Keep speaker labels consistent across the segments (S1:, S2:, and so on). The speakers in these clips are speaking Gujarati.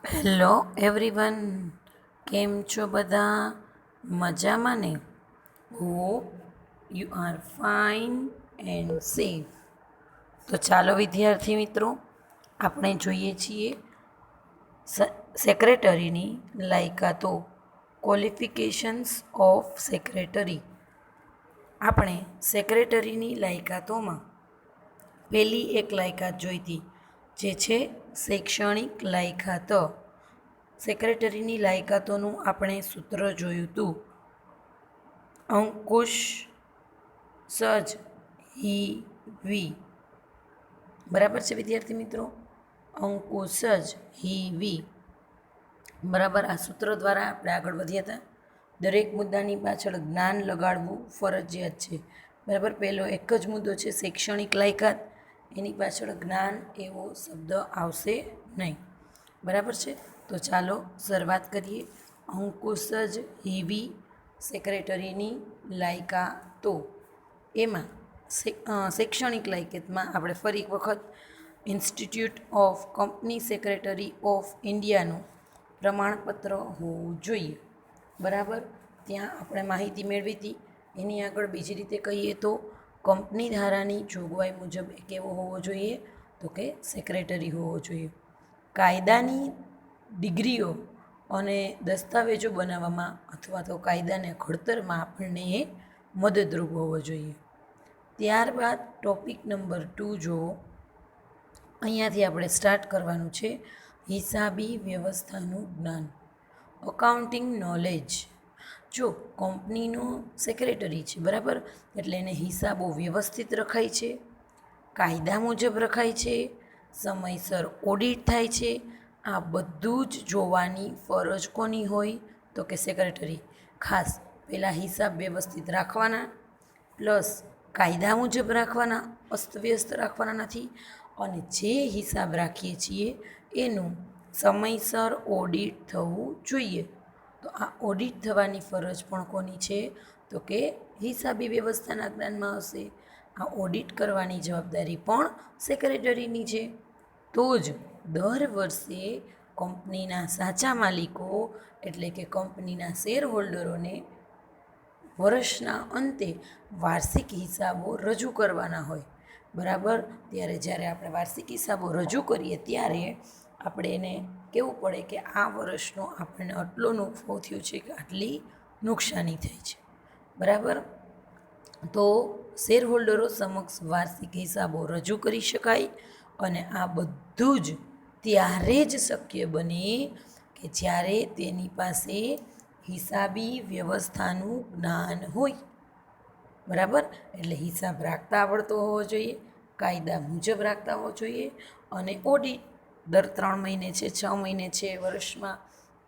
S1: હેલો એવરીવન, કેમ છો બધા? મજામાં ને? Hope you are fine and safe. તો ચાલો વિદ્યાર્થી મિત્રો, આપણે જોઈએ છીએ સેક્રેટરીની લાયકાતો, ક્વોલિફિકેશન્સ ઓફ સેક્રેટરી. આપણે સેક્રેટરીની લાયકાતોમાં પહેલી એક લાયકાત જોઈતી, જે છે શૈક્ષણિક લાયકાત. સેક્રેટરીની લાયકાતોનું આપણે સૂત્ર જોયું હતું. અંકુશ સજ હી વી. બરાબર છે વિદ્યાર્થી મિત્રો? અંકુશ સજ હી વી. બરાબર, આ સૂત્ર દ્વારા આપણે આગળ વધ્યા હતા. દરેક મુદ્દાની પાછળ જ્ઞાન લગાડવું ફરજિયાત છે. બરાબર, પહેલો એક જ મુદ્દો છે શૈક્ષણિક લાયકાત, એની પાછળ જ્ઞાન એવો શબ્દ આવશે નહીં. બરાબર છે, તો ચાલો શરૂઆત કરીએ. અંકુશ જ હીવી સેક્રેટરીની લાયકાતો. એમાં શૈક્ષણિક લાયકાતમાં આપણે ફરી એક વખત institute of company secretary of ઇન્ડિયાનું પ્રમાણપત્ર હોવું જોઈએ. બરાબર, ત્યાં આપણે માહિતી મેળવી હતી. એની આગળ બીજી રીતે કહીએ તો કંપની ધારાની જોગવાઈ મુજબ કેવો હોવો જોઈએ? તો કે સેક્રેટરી હોવો જોઈએ. કાયદાની ડિગ્રીઓ અને દસ્તાવેજો બનાવવામાં અથવા તો કાયદાને ઘડતરમાં આપણને એ મદદરૂપ હોવો જોઈએ. ત્યારબાદ ટોપિક નંબર 2 જુઓ. અહીંયાથી આપણે સ્ટાર્ટ કરવાનું છે હિસાબી વ્યવસ્થાનું જ્ઞાન, અકાઉન્ટિંગ નોલેજ. જો કંપનીનો સેક્રેટરી છે, બરાબર, એટલે એને હિસાબો વ્યવસ્થિત રખાય છે, કાયદા મુજબ રખાય છે, સમયસર ઓડિટ થાય છે. આ બધું જ જોવાની ફરજ કોની હોય? તો કે સેક્રેટરી. ખાસ પહેલાં હિસાબ વ્યવસ્થિત રાખવાના, પ્લસ કાયદા મુજબ રાખવાના, અસ્તવ્યસ્ત રાખવાના નથી. અને જે હિસાબ રાખીએ છીએ એનું સમયસર ઓડિટ થવું જોઈએ. તો આ ઓડિટ થવાની ફરજ પણ કોની છે? તો કે હિસાબી વ્યવસ્થાના જ્ઞાનમાં હશે. આ ઓડિટ કરવાની જવાબદારી પણ સેક્રેટરીની છે. તો જ દર વર્ષે કંપનીના સાચા માલિકો એટલે કે કંપનીના શેર હોલ્ડરોને વર્ષના અંતે વાર્ષિક હિસાબો રજૂ કરવાના હોય. બરાબર, ત્યારે જ્યારે આપણે વાર્ષિક હિસાબો રજૂ કરીએ ત્યારે આપણે એને કહેવું પડે કે આ વર્ષનો આપણને આટલો નફો થયો છે કે આટલી નુકસાની થઈ છે. બરાબર, તો શેર હોલ્ડરો સમક્ષ વાર્ષિક હિસાબો રજૂ કરી શકાય. અને આ બધું જ ત્યારે જ શક્ય બને કે જ્યારે તેની પાસે હિસાબી વ્યવસ્થાનું જ્ઞાન હોય. બરાબર, એટલે હિસાબ રાખતા આવડતો હોવો જોઈએ, કાયદા મુજબ રાખતા હોવો જોઈએ. અને ઓડિટ દર 3 મહિને છે, 6 મહિને છે, વર્ષમાં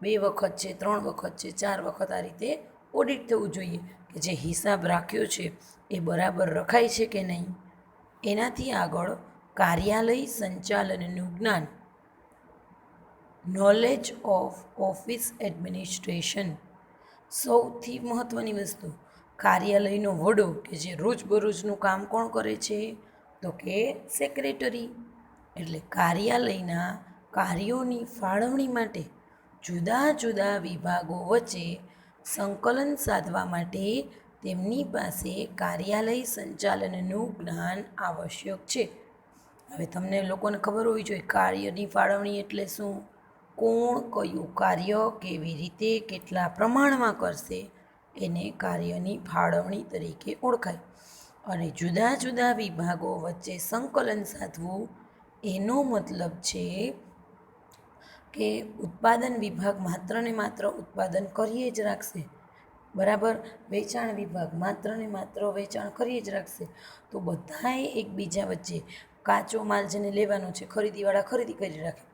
S1: 2 વખત છે, 3 વખત છે, 4 વખત આ રીતે ઓડિટ થવું જોઈએ કે જે હિસાબ રાખ્યો છે એ બરાબર રખાય છે કે નહીં. એનાથી આગળ કાર્યાલય સંચાલનનું જ્ઞાન, નોલેજ ઓફ ઓફિસ એડમિનિસ્ટ્રેશન. સૌથી મહત્ત્વની વસ્તુ, કાર્યાલયનો વડો કે જે રોજબરોજનું કામ કોણ કરે છે? તો કે સેક્રેટરી. એટલે કાર્યાલયના કાર્યોની ફાળવણી માટે જુદા જુદા વિભાગો વચ્ચે સંકલન સાધવા માટે તેમની પાસે કાર્યાલય સંચાલનનું જ્ઞાન આવશ્યક છે. હવે તમને લોકોને ખબર હોવી જોઈએ કાર્યની ફાળવણી એટલે શું, કોણ કયું કાર્ય કેવી રીતે કેટલા પ્રમાણમાં કરશે, એને કાર્યની ફાળવણી તરીકે ઓળખાય. અને જુદા જુદા વિભાગો વચ્ચે સંકલન સાધવું, એનો મતલબ છે કે ઉત્પાદન વિભાગ માત્ર ને માત્ર ઉત્પાદન કરીએ જ રાખશે. બરાબર, વેચાણ વિભાગ માત્ર ને માત્ર વેચાણ કરીએ જ રાખશે. તો બધાએ એકબીજા વચ્ચે કાચો માલ જેને લેવાનો છે, ખરીદીવાળા ખરીદી કરી રાખે,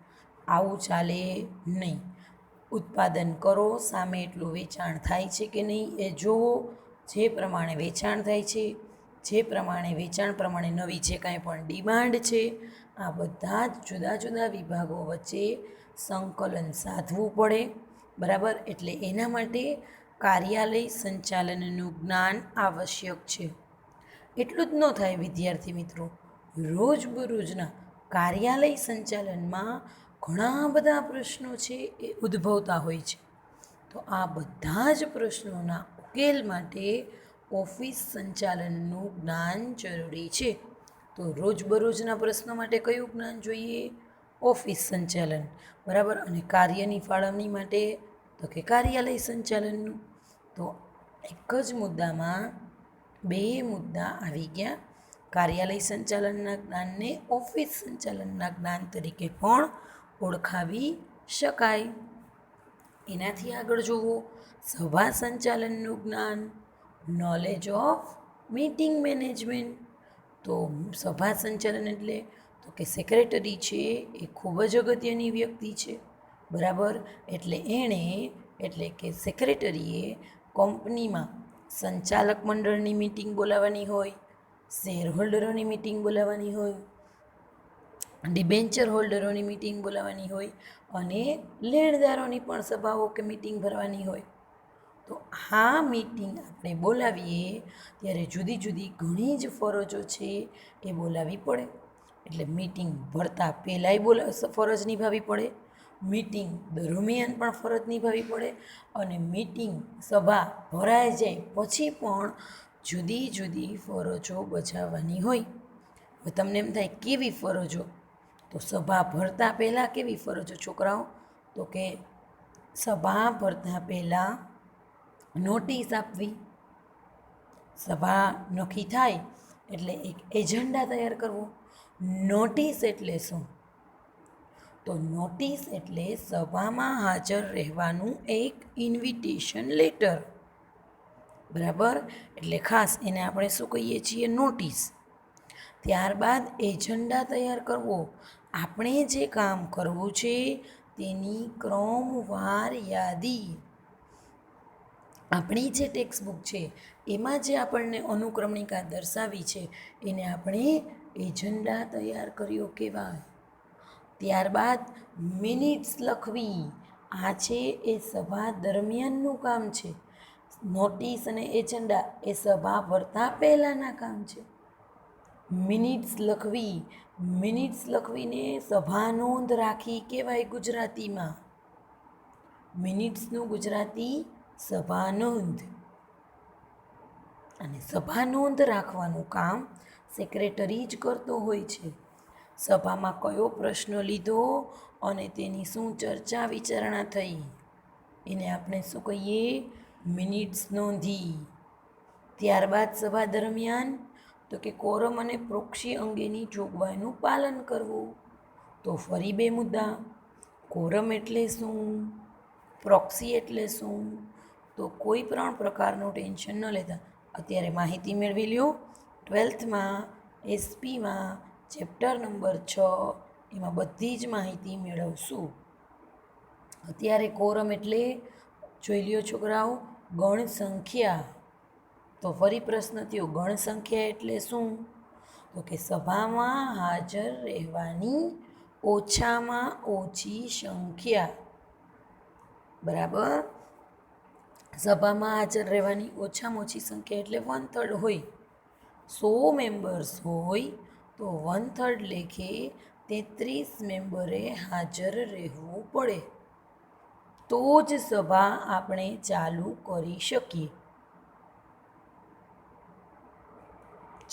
S1: આવું ચાલે નહીં. ઉત્પાદન કરો, સામે એટલું વેચાણ થાય છે કે નહીં એ જોવો. જે પ્રમાણે વેચાણ થાય છે, જે પ્રમાણે વેચાણ પ્રમાણે નવી જે કાંઈ પણ ડિમાન્ડ છે, આ બધા જ જુદા જુદા વિભાગો વચ્ચે સંકલન સાધવું પડે. બરાબર, એટલે એના માટે કાર્યાલય સંચાલનનું જ્ઞાન આવશ્યક છે. એટલું જ ન થાય વિદ્યાર્થી મિત્રો, રોજબરોજના કાર્યાલય સંચાલનમાં ઘણા બધા પ્રશ્નો છે એ ઉદ્ભવતા હોય છે. તો આ બધા જ પ્રશ્નોના ઉકેલ માટે ઓફિસ સંચાલનનું જ્ઞાન જરૂરી છે. તો રોજબરોજના પ્રશ્નો માટે કયું જ્ઞાન જોઈએ? ઓફિસ સંચાલન, બરાબર. અને કાર્યની ફાળવણી માટે તો કે કાર્યાલય સંચાલનનું. તો એક જ મુદ્દામાં બે મુદ્દા આવી ગયા. કાર્યાલય સંચાલનના જ્ઞાનને ઓફિસ સંચાલનના જ્ઞાન તરીકે પણ ઓળખાવી શકાય. એનાથી આગળ જુઓ, સભા સંચાલનનું જ્ઞાન, નોલેજ ઓફ મીટિંગ મેનેજમેન્ટ. તો સભા સંચાલન એટલે તો કે સેક્રેટરી છે એ ખૂબ જ અગત્યની વ્યક્તિ છે, બરાબર. એટલે કે સેક્રેટરીએ કંપનીમાં સંચાલક મંડળની મિટિંગ બોલાવવાની હોય, શેર હોલ્ડરોની મિટિંગ બોલાવવાની હોય, ડિબેન્ચર હોલ્ડરોની મિટિંગ બોલાવવાની હોય અને લેણદારોની પણ સભાઓ કે મિટિંગ ભરવાની હોય. તો આ મિટિંગ આપણે બોલાવીએ ત્યારે જુદી જુદી ઘણી જ ફરજો છે એ બોલાવવી પડે. એટલે મિટિંગ ભરતા પહેલાંય ફરજ નિભાવવી પડે, મિટિંગ દરમિયાન પણ ફરજ નિભાવવી પડે, અને મિટિંગ સભા ભરાઈ જાય પછી પણ જુદી જુદી ફરજો બજાવવાની હોય. હવે તમને એમ થાય કેવી ફરજો? તો સભા ભરતા પહેલાં કેવી ફરજો છોકરાઓ? તો કે સભા ભરતા પહેલાં નોટિસ આપવી, સભા નક્કી થાય એટલે એક એજન્ડા તૈયાર કરવો. નોટિસ એટલે શું? તો નોટિસ એટલે સભામાં હાજર રહેવાનું એક ઇન્વિટેશન લેટર, બરાબર. એટલે ખાસ એને આપણે શું કહીએ છીએ? નોટિસ. ત્યારબાદ એજન્ડા તૈયાર કરવો. આપણે જે કામ કરવું છે તેની ક્રમવાર યાદી. આપણી જે ટેક્સ્ટબુક છે એમાં જે આપણને અનુક્રમણિકા દર્શાવી છે એને આપણે એજન્ડા તૈયાર કર્યો કહેવાય. ત્યારબાદ મિનિટ્સ લખવી. આ છે એ સભા દરમિયાનનું કામ છે. નોટિસ અને એજન્ડા એ સભા ભરતા પહેલાંના કામ છે. મિનિટ્સ લખવી, મિનિટ્સ લખવીને સભા નોંધ રાખી કહેવાય ગુજરાતીમાં. મિનિટ્સનું ગુજરાતી સભા નોંધ. અને સભા નોંધ રાખવાનું કામ સેક્રેટરી જ કરતો હોય છે. સભામાં કયો પ્રશ્ન લીધો અને તેની શું ચર્ચા વિચારણા થઈ એને આપણે શું કહીએ? મિનિટ્સ નોંધી. ત્યારબાદ સભા દરમિયાન તો કે કોરમ અને પ્રોક્સી અંગેની જોગવાઈનું પાલન કરવું. તો ફરી બે મુદ્દા. કોરમ એટલે શું? પ્રોક્સી એટલે શું? તો કોઈ પણ પ્રકારનું ટેન્શન ન લેતા અત્યારે માહિતી મેળવી લ્યો. 12થમાં એસપીમાં ચેપ્ટર નંબર 6 એમાં બધી જ માહિતી મેળવશું. અત્યારે કોરમ એટલે જોઈ લ્યો છોકરાઓ, ગણ સંખ્યા. તો ફરી પ્રશ્ન થયો, ગણ સંખ્યા એટલે શું? તો કે સભામાં હાજર રહેવાની ઓછામાં ઓછી સંખ્યા, બરાબર. સભામાં હાજર રહેવાની ઓછામાં ઓછી સંખ્યા એટલે 1/3 હોય. 100 મેમ્બર્સ હોય તો 1/3 લેખે 33 મેમ્બરે હાજર રહેવું પડે તો જ સભા આપણે ચાલુ કરી શકીએ,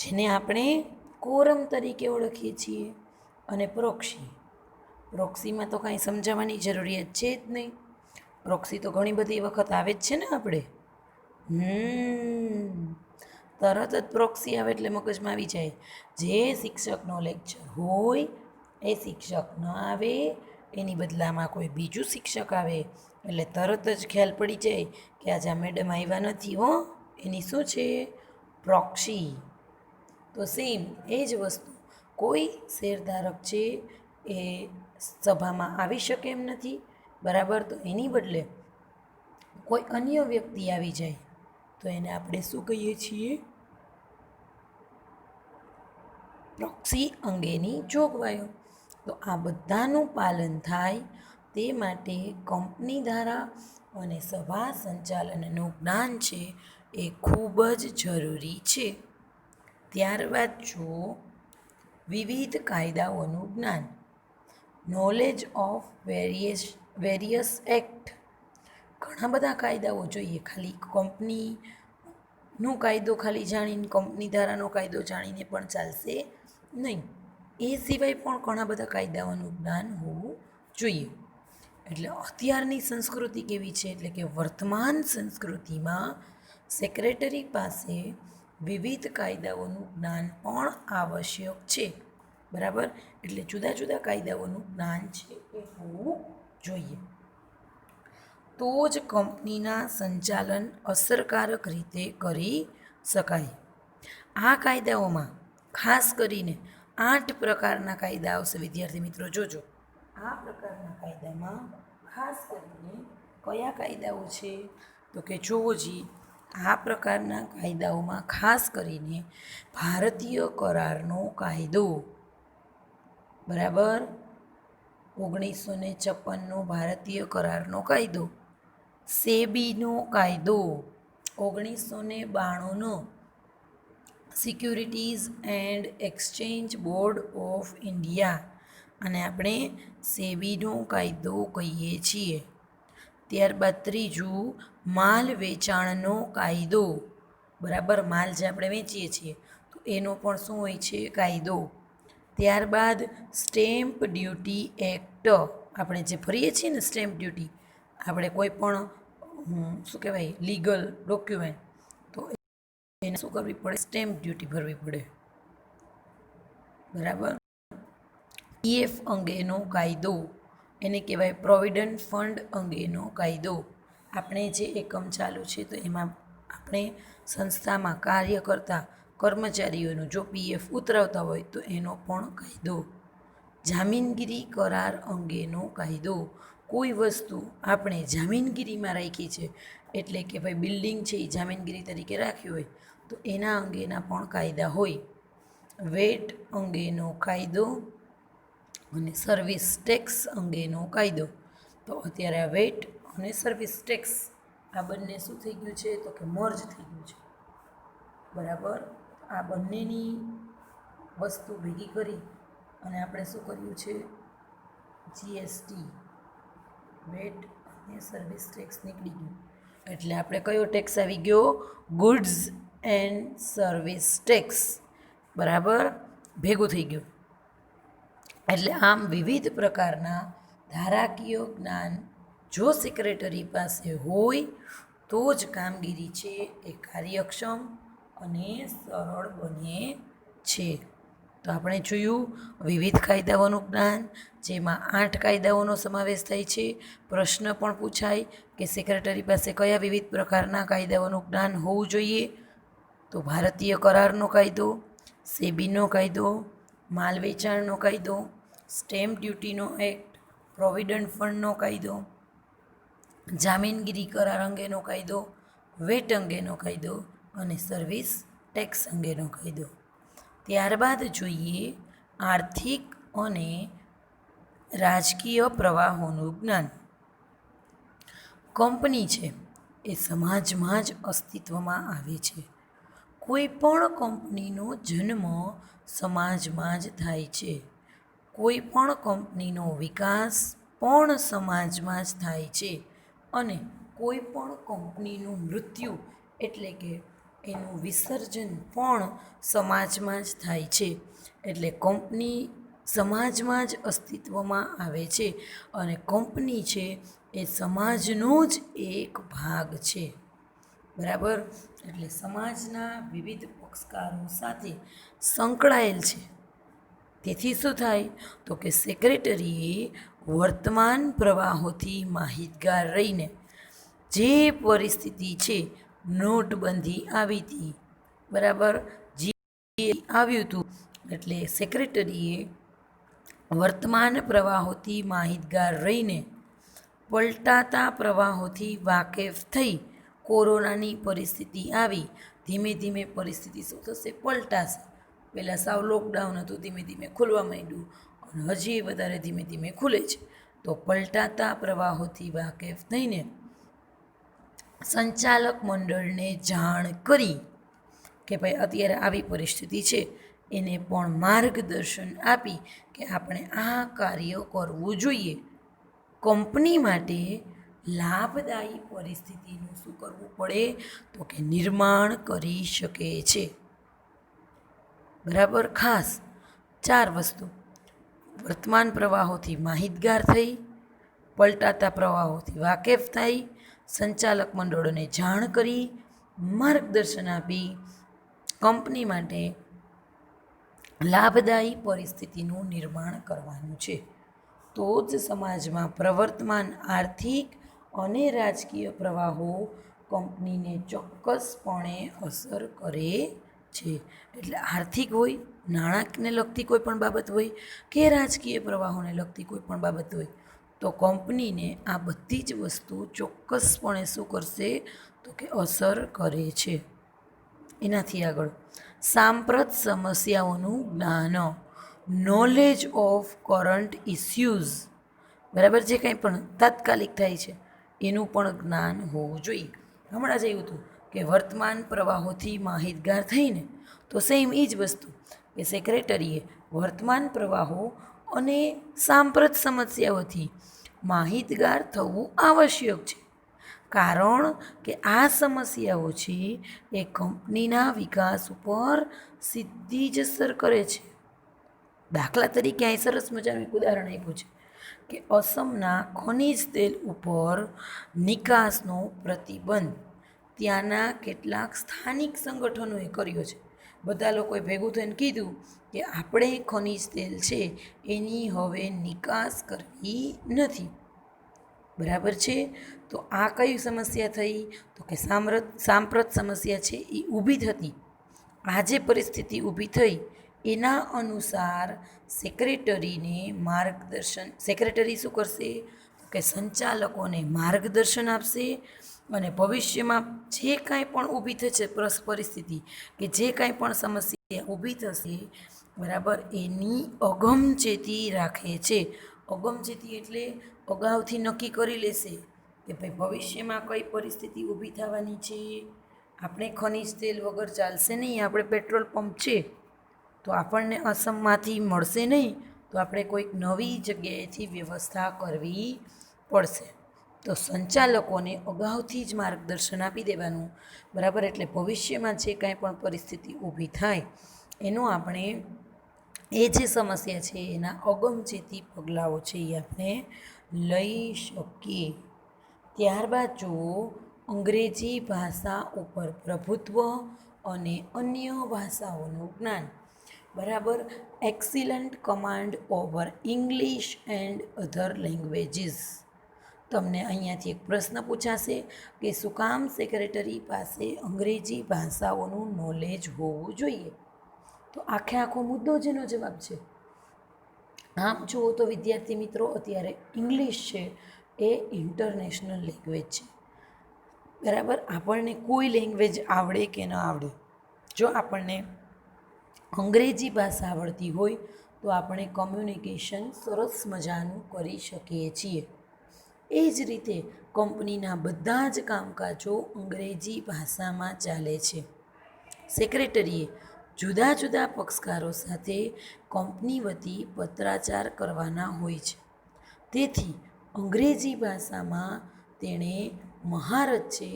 S1: જેને આપણે કોરમ તરીકે ઓળખીએ છીએ. અને પ્રોક્સીમાં તો કાંઈ સમજાવવાની જરૂરિયાત છે જ નહીં. પ્રોક્સી તો ઘણી બધી વખત આવે જ છે ને આપણે. તરત જ પ્રોક્સી આવે એટલે મગજમાં આવી જાય. જે શિક્ષકનો લેક્ચર હોય એ શિક્ષક ન આવે, એની બદલામાં કોઈ બીજું શિક્ષક આવે એટલે તરત જ ખ્યાલ પડી જાય કે આજે આ મેડમ આવ્યા નથી હો, એની શું છે? પ્રોક્સી. તો સેમ એ જ વસ્તુ, કોઈ શેરધારક છે એ સભામાં આવી શકે એમ નથી, બરાબર. તો એની બદલે કોઈ અન્ય વ્યક્તિ આવી જાય તો એને આપણે શું કહીએ છીએ? પ્રોક્સી અંગેની જોગવાઈઓ. તો આ બધાનું પાલન થાય તે માટે કંપની ધારા અને સભા સંચાલનનું જ્ઞાન છે એ ખૂબ જ જરૂરી છે. ત્યારબાદ જુઓ વિવિધ કાયદાઓનું જ્ઞાન. Knowledge of various act. ઘણા બધા કાયદાઓ જોઈએ, ખાલી કંપનીનો કાયદો ખાલી જાણીને, કંપની ધારાનો કાયદો જાણીને પણ ચાલશે નહીં. એ સિવાય પણ ઘણા બધા કાયદાઓનું જ્ઞાન હોવું જોઈએ. એટલે અત્યારની સંસ્કૃતિ કેવી છે, એટલે કે વર્તમાન સંસ્કૃતિમાં સેક્રેટરી પાસે વિવિધ કાયદાઓનું જ્ઞાન પણ આવશ્યક છે. બરાબર, એટલે જુદા જુદા કાયદાઓનું જ્ઞાન છે એ હોવું જોઈએ. તો જ કંપનીના સંચાલન અસરકારક રીતે કરી શકાય. આ કાયદાઓમાં ખાસ કરીને 8 પ્રકારના કાયદા આવશે. વિદ્યાર્થી મિત્રો જોજો, આ પ્રકારના કાયદામાં ખાસ કરીને કયા કાયદાઓ છે, તો કે જોવો જી, આ પ્રકારના કાયદાઓમાં ખાસ કરીને ભારતીય કરારનો કાયદો, બરાબર, 1956નો ભારતીય કરારનો કાયદો, સેબીનો કાયદો, 1992નો securities and exchange board of India, અને આપણે સેબીનો કાયદો કહીએ છીએ. ત્યારબાદ ત્રીજું માલ વેચાણનો કાયદો, બરાબર, માલ જે આપણે વેચીએ છીએ તો એનો પણ શું હોય છે, કાયદો. ત્યારબાદ સ્ટેમ્પ ડ્યુટી એક્ટ, આપણે જે ભરીએ છીએ ને સ્ટેમ્પ ડ્યુટી, આપણે કોઈ પણ શું કહેવાય લીગલ ડોક્યુમેન્ટ, તો એને શું કરવી પડે, સ્ટેમ્પ ડ્યુટી ભરવી પડે. બરાબર. પીએફ અંગેનો કાયદો, એને કહેવાય પ્રોવિડન્ટ ફંડ અંગેનો કાયદો. આપણે જે એકમ ચાલુ છે તો એમાં આપણે સંસ્થામાં કાર્ય કરતા કર્મચારીઓનું જો પીએફ ઉતરાવતા હોય તો એનો પણ કાયદો. જામીનગીરી કરાર અંગેનો કાયદો, કોઈ વસ્તુ આપણે જામીનગીરીમાં રાખી છે, એટલે કે ભાઈ બિલ્ડિંગ છે એ જામીનગીરી તરીકે રાખ્યું હોય તો એના અંગેના પણ કાયદા હોય. વેટ અંગેનો કાયદો અને સર્વિસ ટેક્સ અંગેનો કાયદો. તો અત્યારે આ વેટ અને સર્વિસ ટેક્સ આ બંને શું થઈ ગયું છે, તો કે મર્જ થઈ ગયું છે. બરાબર, આ બંનેની વસ્તુ ભેગી કરી અને આપણે શું કર્યું છે, જીએસટી, વેટ અને સર્વિસ ટેક્સ નીકળી ગયું. એટલે આપણે કયો ટેક્સ આવી ગયો, ગુડ્સ એન્ડ સર્વિસ ટેક્સ. બરાબર, ભેગું થઈ ગયું. એટલે આમ વિવિધ પ્રકારના ધારાકીય જ્ઞાન જો સેક્રેટરી પાસે હોય તો જ કામગીરી છે એ કાર્યક્ષમ અને સરળ બને છે. તો આપણે જોયું વિવિધ કાયદાઓનું જ્ઞાન, જેમાં 8 કાયદાઓનો સમાવેશ થાય છે. પ્રશ્ન પણ પૂછાય કે સેક્રેટરી પાસે કયા વિવિધ પ્રકારના કાયદાઓનું જ્ઞાન હોવું જોઈએ, તો ભારતીય કરારનો કાયદો, સેબીનો કાયદો, માલ વેચાણનો કાયદો, સ્ટેમ્પ ડ્યુટીનો એક્ટ, પ્રોવિડન્ટ ફંડનો કાયદો, જામીનગીરી કરાર અંગેનો કાયદો, વેટ અંગેનો કાયદો અને સર્વિસ ટેક્સ અંગેનો કાયદો. ત્યારબાદ જોઈએ આર્થિક અને રાજકીય પ્રવાહોનું જ્ઞાન. કંપની છે એ સમાજમાં જ અસ્તિત્વમાં આવે છે. કોઈ પણ કંપનીનો જન્મ સમાજમાં જ થાય છે. કોઈ પણ કંપનીનો વિકાસ પણ સમાજમાં જ થાય છે અને કોઈ પણ કંપનીનું મૃત્યુ એટલે કે એનું વિસર્જન પણ સમાજમાં જ થાય છે. એટલે કંપની સમાજમાં જ અસ્તિત્વમાં આવે છે અને કંપની છે એ સમાજનો જ એક ભાગ છે. બરાબર, એટલે સમાજના વિવિધ પક્ષકારો સાથે સંકળાયેલ છે. તેથી શું થાય, તો કે સેક્રેટરીએ વર્તમાન પ્રવાહોથી માહિતગાર રહીને, જે પરિસ્થિતિ છે, નોટબંધી આવી હતી, બરાબર, જે આવ્યું હતું, એટલે સેક્રેટરીએ વર્તમાન પ્રવાહોથી માહિતગાર રહીને પલટાતા પ્રવાહોથી વાકેફ થઈ. કોરોનાની પરિસ્થિતિ આવી, ધીમે ધીમે પરિસ્થિતિ શું થશે, પલટાશે. પહેલાં સાવ લોકડાઉન હતું, ધીમે ધીમે ખુલવા માંડ્યું અને હજી વધારે ધીમે ધીમે ખુલે છે. તો પલટાતા પ્રવાહોથી વાકેફ થઈને સંચાલક મંડળને જાણ કરી કે ભાઈ અત્યારે આવી પરિસ્થિતિ છે, એને પણ માર્ગદર્શન આપી કે આપણે આ કાર્ય કરવું જોઈએ. કંપની માટે લાભદાયી પરિસ્થિતિનું શું કરવું પડે તો કે નિર્માણ કરી શકે છે. બરાબર. ખાસ 4 વસ્તુ: વર્તમાન પ્રવાહોથી માહિતગાર થઈ, પલટાતા પ્રવાહોથી વાકેફ થઈ, સંચાલક મંડળોને જાણ કરી, માર્ગદર્શન આપી, કંપની માટે લાભદાયી પરિસ્થિતિનું નિર્માણ કરવાનું છે. તો જ સમાજમાં પ્રવર્તમાન આર્થિક અને રાજકીય પ્રવાહો કંપનીને ચોક્કસપણે અસર કરે છે. એટલે આર્થિક હોય, નાણાંને લગતી કોઈ પણ બાબત હોય કે રાજકીય પ્રવાહોને લગતી કોઈ પણ બાબત હોય, તો કંપનીને આ બધી જ વસ્તુ ચોક્કસપણે શું કરશે તો કે અસર કરે છે. એનાથી આગળ સાંપ્રત સમસ્યાઓનું જ્ઞાન, નોલેજ ઓફ કરંટ ઇસ્યુઝ. બરાબર. જે કંઈ પણ તાત્કાલિક થાય છે એનું પણ જ્ઞાન હોવું જોઈએ. હમણાં જ એવું હતું કે વર્તમાન પ્રવાહોથી માહિતગાર થઈને, તો સેમ એ જ વસ્તુ કે સેક્રેટરીએ વર્તમાન પ્રવાહો અને સાંપ્રત સમસ્યાઓથી માહિતગાર થવું આવશ્યક છે. કારણ કે આ સમસ્યાઓ છે એ કંપનીના વિકાસ ઉપર સીધી જ અસર કરે છે. દાખલા તરીકે અહીં સરસ મજાનું એક ઉદાહરણ આપ્યું છે કે અસમના ખનિજ તેલ ઉપર નિકાસનો પ્રતિબંધ ત્યાંના કેટલાક સ્થાનિક સંગઠનોએ કર્યો છે. બધા લોકોએ ભેગું થઈને કીધું કે આપણે ખનિજ તેલ છે એની હવે નિકાસ કરવી નથી. બરાબર છે. તો આ કઈ સમસ્યા થઈ તો કે સાંપ્રત સમસ્યા છે એ ઊભી થતી. આ જે પરિસ્થિતિ ઊભી થઈ એના અનુસાર સેક્રેટરી શું કરશે તો કે સંચાલકોને માર્ગદર્શન આપશે અને ભવિષ્યમાં જે કાંઈ પણ ઊભી થશે પરિસ્થિતિ કે જે કાંઈ પણ સમસ્યા ઊભી થશે, બરાબર, એની અગમચેતી રાખે છે. અગમચેતી એટલે અગાઉથી નક્કી કરી લેશે કે ભાઈ ભવિષ્યમાં કઈ પરિસ્થિતિ ઊભી થવાની છે. આપણે ખનિજ તેલ વગર ચાલશે નહીં. આપણે પેટ્રોલ પંપ છે તો આપણને અસમમાંથી મળશે નહીં, તો આપણે કોઈક નવી જગ્યાએથી વ્યવસ્થા કરવી પડશે. તો સંચાલકોને અગાઉથી જ માર્ગદર્શન આપી દેવાનું. બરાબર. એટલે ભવિષ્યમાં જે કાંઈ પણ પરિસ્થિતિ ઊભી થાય એનું આપણે એ જે સમસ્યા છે એના અગમચેતી પગલાઓ છે એ આપણે લઈ શકીએ. ત્યારબાદ જુઓ અંગ્રેજી ભાષા ઉપર પ્રભુત્વ અને અન્ય ભાષાઓનું જ્ઞાન. બરાબર. Excellent command over English and other languages. તમને અહીંયાથી એક પ્રશ્ન પૂછાશે કે શું કામ સેક્રેટરી પાસે અંગ્રેજી ભાષાઓનું નોલેજ હોવું જોઈએ? તો આખો મુદ્દો જ એનો જવાબ છે. આમ જુઓ તો વિદ્યાર્થી મિત્રો, અત્યારે ઇંગ્લિશ છે એ ઇન્ટરનેશનલ લેંગ્વેજ છે. બરાબર. આપણને કોઈ લેંગ્વેજ આવડે કે ન આવડે, જો આપણને અંગ્રેજી ભાષા આવડતી હોય તો આપણે કમ્યુનિકેશન સરસ મજાનું કરી શકીએ છીએ. એ જ રીતે કંપનીના બધા જ કામકાજો અંગ્રેજી ભાષામાં ચાલે છે. સેક્રેટરીએ જુદા જુદા પક્ષકારો સાથે કંપની વતી પત્રાચાર કરવાના હોય છે. તેથી અંગ્રેજી ભાષામાં તેણે મહારત છે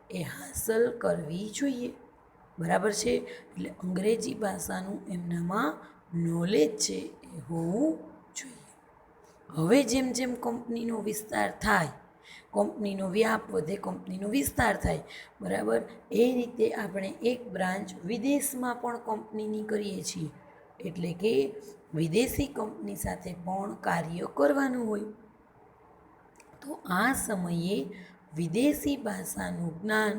S1: એ હાંસલ કરવી જોઈએ. બરાબર છે. એટલે અંગ્રેજી ભાષાનું એમનામાં નોલેજ છે એ હોવું જોઈએ. હવે જેમ જેમ કંપનીનો વિસ્તાર થાય, કંપનીનો વ્યાપ વધે, કંપનીનો વિસ્તાર થાય, બરાબર, એ રીતે આપણે એક બ્રાન્ચ વિદેશમાં પણ કંપનીની કરીએ છીએ. એટલે કે વિદેશી કંપની સાથે પણ કાર્ય કરવાનું હોય. તો આ સમયે વિદેશી ભાષાનું જ્ઞાન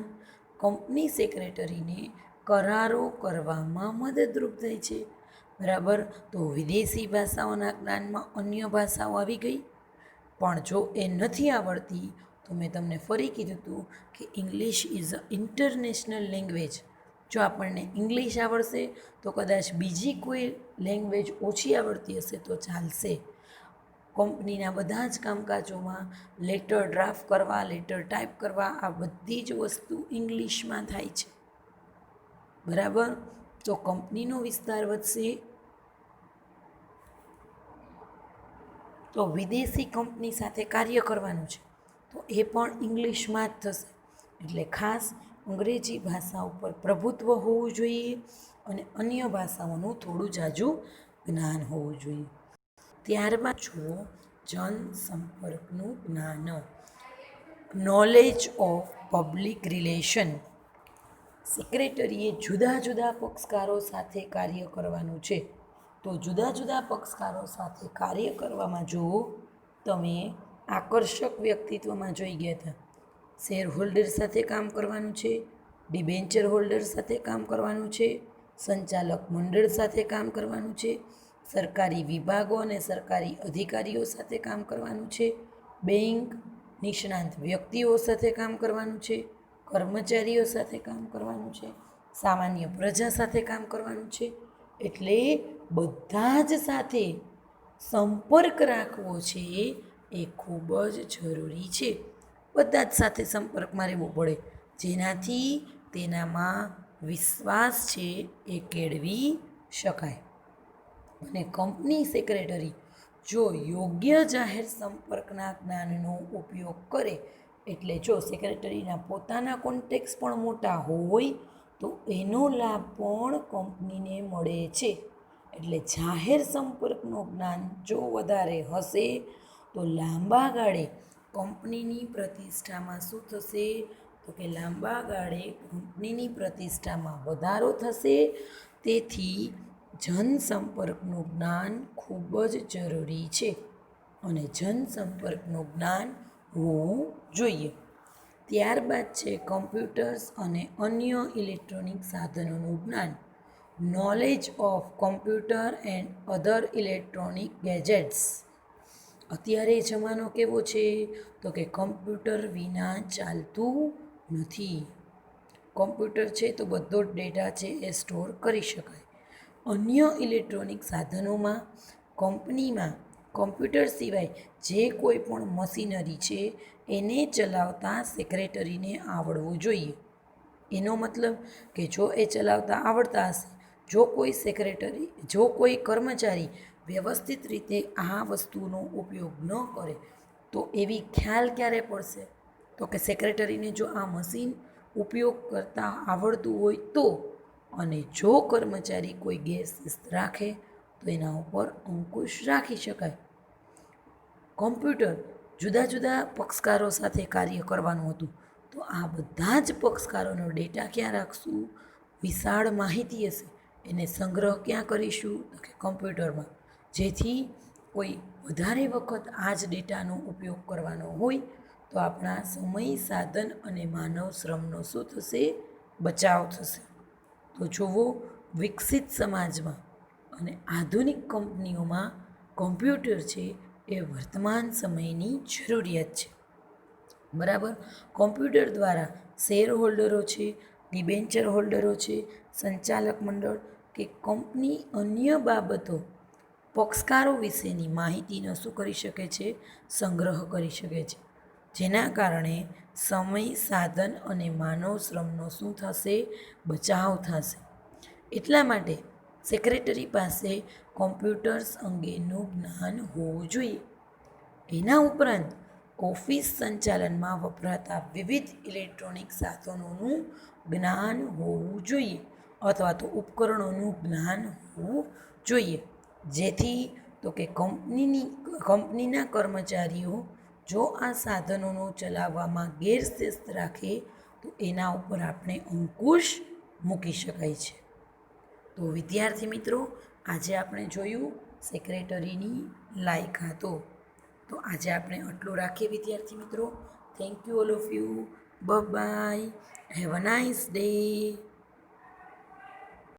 S1: કંપની સેક્રેટરીને કરારો કરવામાં મદદરૂપ થાય છે. બરાબર. તો વિદેશી ભાષાઓના જ્ઞાનમાં અન્ય ભાષાઓ આવી ગઈ. પણ જો એ નથી આવડતી તો મેં તમને ફરી કીધું હતું કે English is a international language. જો આપણને ઇંગ્લિશ આવડશે તો કદાચ બીજી કોઈ લેંગ્વેજ ઓછી આવડતી હશે તો ચાલશે. કંપનીના બધા જ કામકાજોમાં લેટર ડ્રાફ્ટ કરવા, લેટર ટાઈપ કરવા, આ બધી જ વસ્તુ ઇંગ્લિશમાં થાય છે. બરાબર. તો કંપનીનો વિસ્તાર વધશે તો વિદેશી કંપની સાથે કાર્ય કરવાનું છે તો એ પણ ઇંગ્લિશમાં જ થશે. એટલે ખાસ અંગ્રેજી ભાષા ઉપર પ્રભુત્વ હોવું જોઈએ અને અન્ય ભાષાઓનું થોડું જાજુ જ્ઞાન હોવું જોઈએ. ત્યારબાદ જુઓ જનસંપર્કનું જ્ઞાન, નોલેજ ઓફ પબ્લિક રિલેશન. સેક્રેટરીએ જુદા જુદા પક્ષકારો સાથે કાર્ય કરવાનું છે. તો જુદા જુદા પક્ષકારો સાથે કાર્ય કરવામાં જુઓ તમે આકર્ષક વ્યક્તિત્વમાં જોઈ ગયા હતા. શેર હોલ્ડર સાથે કામ કરવાનું છે, ડિબેન્ચર હોલ્ડર સાથે કામ કરવાનું છે, સંચાલક મંડળ સાથે કામ કરવાનું છે, સરકારી વિભાગો અને સરકારી અધિકારીઓ સાથે કામ કરવાનું છે, બેંક નિષ્ણાંત વ્યક્તિઓ સાથે કામ કરવાનું છે, કર્મચારીઓ સાથે કામ કરવાનું છે, સામાન્ય પ્રજા સાથે કામ કરવાનું છે. એટલે બધા જ સાથે સંપર્ક રાખવો છે એ ખૂબ જ જરૂરી છે. બધા જ સાથે સંપર્કમાં રહેવું પડે જેનાથી તેનામાં વિશ્વાસ છે એ કેળવી શકાય. અને કંપની સેક્રેટરી જો યોગ્ય જાહેર સંપર્કના જ્ઞાનનો ઉપયોગ કરે એટલે જો સેક્રેટરીના પોતાના કોન્ટેક્ટ પણ મોટા હોય તો એનો લાભ પણ કંપનીને મળે છે. એટલે જાહેર સંપર્કનું જ્ઞાન જો વધારે હશે તો લાંબા ગાળે કંપનીની પ્રતિષ્ઠામાં શું થશે તો કે લાંબા ગાળે કંપનીની પ્રતિષ્ઠામાં વધારો થશે. તેથી જનસંપર્કનું જ્ઞાન ખૂબ જ જરૂરી છે અને જનસંપર્કનું જ્ઞાન હોવું જોઈએ. ત્યારબાદ છે કમ્પ્યુટર્સ અને અન્ય ઇલેક્ટ્રોનિક સાધનોનું જ્ઞાન, knowledge of computer and other electronic gadgets. અત્યારે જમાનો કેવો છે તો કે કમ્પ્યુટર વિના ચાલતું નથી. કમ્પ્યુટર છે તો બધો જ ડેટા છે એ સ્ટોર કરી શકાય. અન્ય ઇલેક્ટ્રોનિક સાધનોમાં કંપનીમાં કમ્પ્યુટર સિવાય જે કોઈ પણ મશીનરી છે એને ચલાવતા સેક્રેટરીને આવડવું જોઈએ. એનો મતલબ કે જો એ ચલાવતા આવડતા હશે, જો કોઈ કર્મચારી વ્યવસ્થિત રીતે આ વસ્તુનો ઉપયોગ ન કરે તો એવી ખ્યાલ ક્યારે પડશે તો કે સેક્રેટરીને જો આ મશીન ઉપયોગ કરતાં આવડતું હોય તો. અને જો કર્મચારી કોઈ ગેરશિસ્ત રાખે તો એના ઉપર અંકુશ રાખી શકાય. કમ્પ્યુટર જુદા જુદા પક્ષકારો સાથે કાર્ય કરવાનું હતું તો આ બધા જ પક્ષકારોનો ડેટા ક્યાં રાખશું? વિશાળ માહિતી હશે એને સંગ્રહ ક્યાં કરીશું તો કે કમ્પ્યુટરમાં. જેથી કોઈ વધારે વખત આ જ ડેટાનો ઉપયોગ કરવાનો હોય તો આપણા સમય, સાધન અને માનવ શ્રમનો શું થશે? બચાવ થશે. તો જુઓ વિકસિત સમાજમાં અને આધુનિક કંપનીઓમાં કમ્પ્યુટર છે એ વર્તમાન સમયની જરૂરિયાત છે. બરાબર. કોમ્પ્યુટર દ્વારા શેર હોલ્ડરો છે, ડિબેન્ચર હોલ્ડરો છે, સંચાલક મંડળ કે કંપની અન્ય બાબતો પક્ષકારો વિશેની માહિતીનો શું કરી શકે છે? સંગ્રહ કરી શકે છે. જેના કારણે સમય, સાધન અને માનવ શ્રમનો શું થશે? બચાવ થશે. એટલા માટે સેક્રેટરી પાસે કોમ્પ્યુટર્સ અંગેનું જ્ઞાન હોવું જોઈએ. એના ઉપરાંત ઓફિસ સંચાલનમાં વપરાતા વિવિધ ઇલેક્ટ્રોનિક સાધનોનું જ્ઞાન હોવું જોઈએ અથવા તો ઉપકરણોનું જ્ઞાન હોવું જોઈએ. જેથી તો કે કંપનીના કર્મચારીઓ જો આ સાધનોનો ચલાવવામાં ગેરશિસ્ત રાખે તો એના ઉપર આપણે અંકુશ મૂકી શકાય છે. તો વિદ્યાર્થી મિત્રો આજે આપણે જોયું સેક્રેટરીની લાયકાતો. તો આજે આપણે આટલું રાખીએ વિદ્યાર્થી મિત્રો. Thank you all of you. Bye. Have a nice day.